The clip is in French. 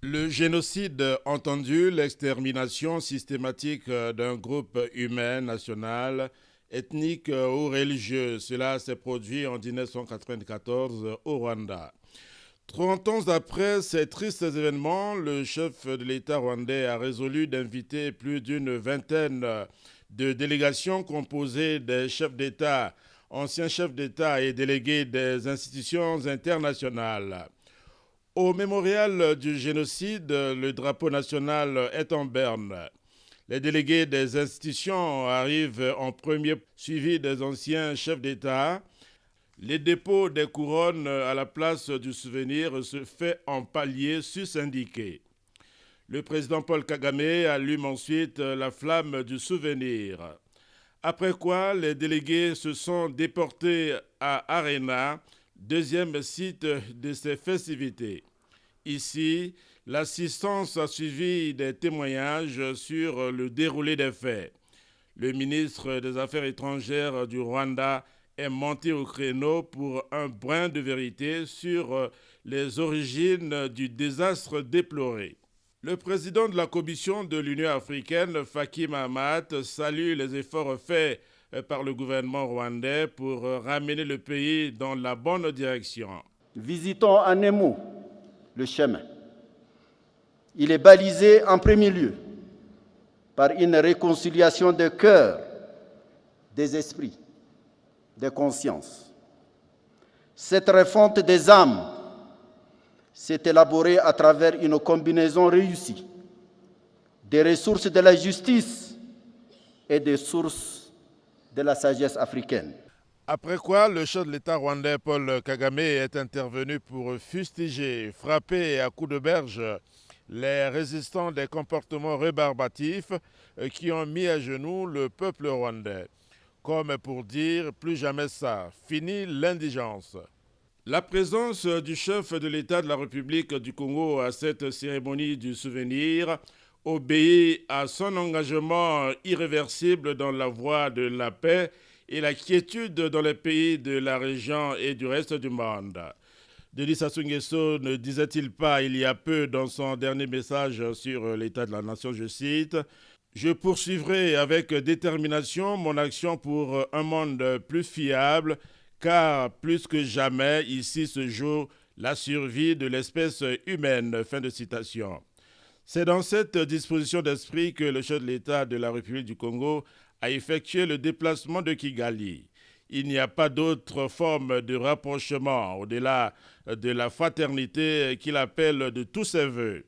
Le génocide entendu, l'extermination systématique d'un groupe humain, national, ethnique ou religieux, cela s'est produit en 1994 au Rwanda. 30 ans après ces tristes événements, le chef de l'État rwandais a résolu d'inviter plus d'une vingtaine de délégations composées des chefs d'État, anciens chefs d'État et délégués des institutions internationales. Au mémorial du génocide, le drapeau national est en berne. Les délégués des institutions arrivent en premier, suivis des anciens chefs d'État. Les dépôts des couronnes à la place du souvenir se fait en palier sus-indiqué. Le président Paul Kagame allume ensuite la flamme du souvenir. Après quoi, les délégués se sont déportés à Arena, deuxième site de ces festivités. Ici, l'assistance a suivi des témoignages sur le déroulé des faits. Le ministre des Affaires étrangères du Rwanda est monté au créneau pour un brin de vérité sur les origines du désastre déploré. Le président de la Commission de l'Union africaine, Faki Mahamat, salue les efforts faits par le gouvernement rwandais pour ramener le pays dans la bonne direction. Visitons à Nemo le chemin. Il est balisé en premier lieu par une réconciliation des cœurs, des esprits, des consciences. Cette refonte des âmes s'est élaborée à travers une combinaison réussie des ressources de la justice et des sources de la sagesse africaine. Après quoi, le chef de l'État rwandais Paul Kagame est intervenu pour fustiger, frapper à coups de berge les résistants des comportements rébarbatifs qui ont mis à genoux le peuple rwandais. Comme pour dire, plus jamais ça, fini l'indigence. La présence du chef de l'État de la République du Congo à cette cérémonie du souvenir obéit à son engagement irréversible dans la voie de la paix et la quiétude dans les pays de la région et du reste du monde. Denis Sassou Nguesso ne disait-il pas il y a peu dans son dernier message sur l'état de la nation, je cite, « Je poursuivrai avec détermination mon action pour un monde plus fiable, car plus que jamais, ici se joue la survie de l'espèce humaine. » Fin de citation. C'est dans cette disposition d'esprit que le chef de l'État de la République du Congo a effectué le déplacement de Kigali. Il n'y a pas d'autre forme de rapprochement au-delà de la fraternité qu'il appelle de tous ses voeux.